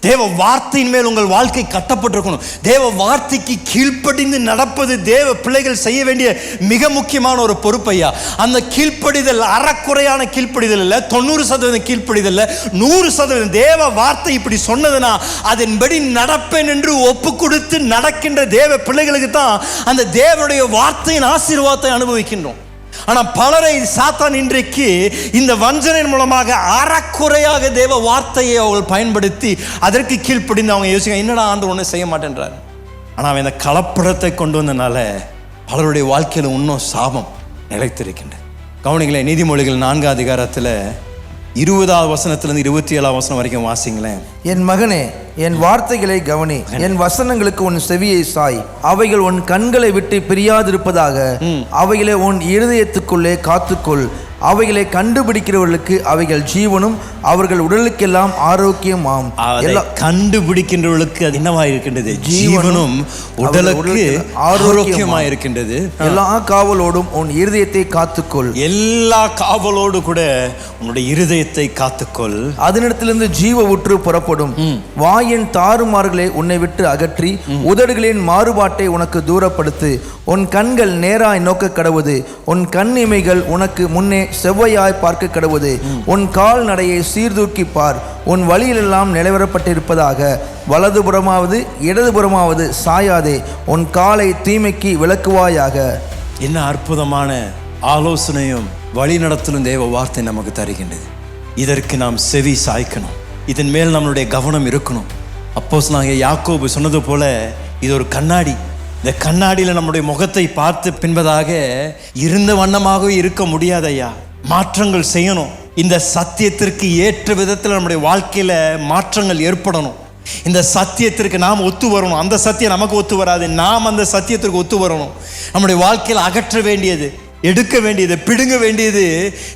தேவ வார்த்தையின் மேல் உங்கள் வாழ்க்கை கட்டப்பட்டிருக்கணும். தேவ வார்த்தைக்கு கீழ்ப்படிந்து நடப்பது தேவ பிள்ளைகள் செய்ய வேண்டிய மிக முக்கியமான ஒரு பொறுப்பையா. அந்த கீழ்ப்படிதல் அறக்குறையான கீழ்ப்படிதல் இல்லை, 90% கீழ்ப்படிதல் இல்லை, 100% தேவ வார்த்தை இப்படி சொன்னதுன்னா அதன்படி நடப்பேன் என்று ஒப்பு கொடுத்து நடக்கின்ற தேவ பிள்ளைகளுக்கு தான் அந்த தேவனுடைய வார்த்தையின் ஆசீர்வாதத்தை அனுபவிக்கின்றோம். ஆனால் பலரை சாத்தான் இன்றைக்கு இந்த வஞ்சனையின் மூலமாக அறக்குறையாக தேவ வார்த்தையை அவர்கள் பயன்படுத்தி அதற்கு கீழ்ப்படிந்து அவங்க யோசிக்க, என்னடா ஆண்டு ஒன்றும் செய்ய மாட்டேன்றார். ஆனால் அவன் இந்த கலப்படத்தை கொண்டு வந்தனால பலருடைய வாழ்க்கையில் இன்னும் சாபம் நிலைத்திருக்கின்றது. கவனிங்களேன், நீதிமொழிகள் 4 அதிகாரத்தில் 20வது வசனத்திலிருந்து 27வது வசனம் வரைக்கும் வாசிங்களேன். என் மகனே, என் வார்த்தைகளை கவனி, என் வசனங்களுக்கு உன் செவியை சாய். அவைகள் உன் கண்களை விட்டு பிரியாதிருப்பதாக, அவைகளை உன் இருதயத்துக்குள்ளே காத்துக்கொள். அவைகளை கண்டுபிடிக்கிறவர்களுக்கு அவைகள் ஜீவனும் அவர்கள் உடலுக்கெல்லாம் ஆரோக்கியமாம். கண்டுபிடிக்கின்றவர்களுக்கு அது என்னவா இருக்கின்றது? ஜீவனும் உடலுக்கு ஆரோக்கியமா இருக்கின்றது. எல்லா காவலோடும் உன் இருதயத்தை காத்துக்கொள். எல்லா காவலோடு கூட உன்னுடைய இருதயத்தை காத்துக்கொள். அதனிடத்திலிருந்து ஜீவ ஊற்று புறப்படும். வாயின் தாறுமாறுகளை உன்னை விட்டு அகற்றி உதடுகளின் மாறுபாட்டை உனக்கு தூரப்படுத்து. உன் கண்கள் நேராய் நோக்க கடவுது. உன் கண் இமைகள் உனக்கு முன்னே செவ்வையாய் பார்க்க கடவுது. உன் கால் நடையை சீர்தூக்கி பார். உன் வழியிலெல்லாம் நிலைவரப்பட்டிருப்பதாக. வலதுபுறமாவது இடதுபுறமாவது சாயாதே. உன் காலை தீமைக்கு விலக்குவாயாக. என்ன அற்புதமான ஆலோசனையும் வழி நடத்தலும் தேவ வார்த்தை நமக்கு தருகின்றது. இதற்கு நாம் செவி சாய்க்கணும். இதன் மேல் நம்மளுடைய கவனம் இருக்கணும். அப்போஸ்தலனாகிய யாக்கோபு சொன்னது போல இது ஒரு கண்ணாடி. இந்த கண்ணாடியில் நம்முடைய முகத்தை பார்த்து பின்பதாக இருந்த வண்ணமாகவே இருக்க முடியாது ஐயா. மாற்றங்கள் செய்யணும். இந்த சத்தியத்திற்கு ஏற்ற விதத்தில் நம்முடைய வாழ்க்கையில் மாற்றங்கள் ஏற்படணும். இந்த சத்தியத்திற்கு நாம் ஒத்து வரணும். அந்த சத்தியம் நமக்கு ஒத்து வராது, நாம் அந்த சத்தியத்திற்கு ஒத்து வரணும். நம்முடைய வாழ்க்கையில் அகற்ற வேண்டியது, எடுக்க வேண்டியது, பிடுங்க வேண்டியது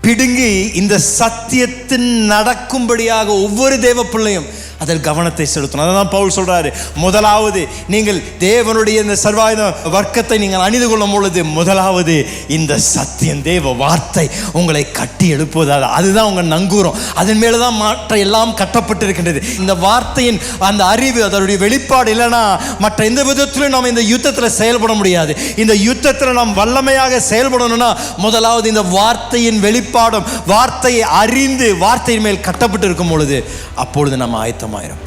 பிடுங்கி இந்த சத்தியத்தின் நடக்கும்படியாக ஒவ்வொரு தேவ பிள்ளையும் அதில் கவனத்தை செலுத்தணும். அதான் பவுல் சொல்றாரு, முதலாவது நீங்கள் தேவனுடைய இந்த சர்வாயுத வர்க்கத்தை நீங்கள் அணிந்து கொள்ளும் பொழுது முதலாவது இந்த சத்தியம் தேவ வார்த்தை உங்களை கட்டி எழுப்புவதால் அதுதான் உங்கள் நங்கூரம். அதன் மேலதான் மற்ற எல்லாம் கட்டப்பட்டிருக்கின்றது. இந்த வார்த்தையின் அந்த அறிவு, அதனுடைய வெளிப்பாடு இல்லைன்னா மற்ற எந்த விதத்திலும் நாம் இந்த யுத்தத்தில் செயல்பட முடியாது. இந்த யுத்தத்தில் நாம் வல்லமையாக செயல்படணும்னா முதலாவது இந்த வார்த்தையின் வெளிப்பாடும், வார்த்தையை அறிந்து வார்த்தையின் மேல் கட்டப்பட்டு இருக்கும் பொழுது அப்பொழுது நம்ம ஆயத்தமாயிரும்.